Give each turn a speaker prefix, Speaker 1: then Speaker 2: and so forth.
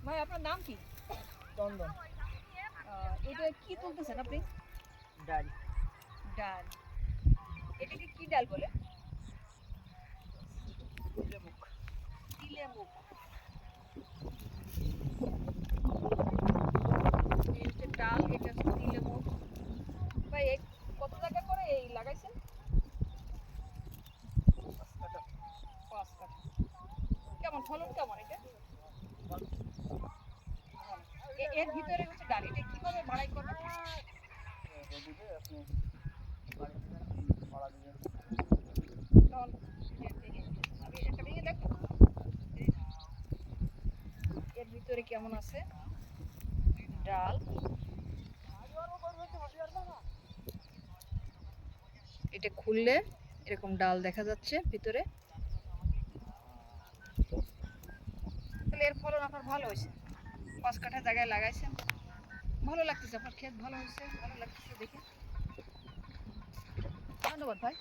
Speaker 1: ভাই আপনার নাম কি?
Speaker 2: চন্দন।
Speaker 1: এটা কি তুলতেছেন আপনি?
Speaker 2: ডাল।
Speaker 1: ডাল। এটাকে কি ডাল বলে?
Speaker 2: তিলেমুখ।
Speaker 1: তিলেমুখ। এই হচ্ছে ডাল, এটা হচ্ছে তিলেমুখ। ভাই কত জায়গা করে এই লাগাইছেন? 5 কাঠা। কেমন ফলন কেমন এটা? এর ভিতরে হচ্ছে ডাল, এটা কিভাবে মাড়াই করবেন? আমি একটা ভেঙে দেখো এর ভিতরে কেমন আছে ডাল। এটা খুললে এরকম ডাল দেখা যাচ্ছে ভিতরে। তাহলে এর ফলন আপনার ভালো হয়েছে, 5 কাঠা জায়গায় লাগাইছেন, ভালো লাগতেছে, আপনার ক্ষেত ভালো হয়েছে, ভালো লাগতেছে দেখে। ধন্যবাদ ভাই।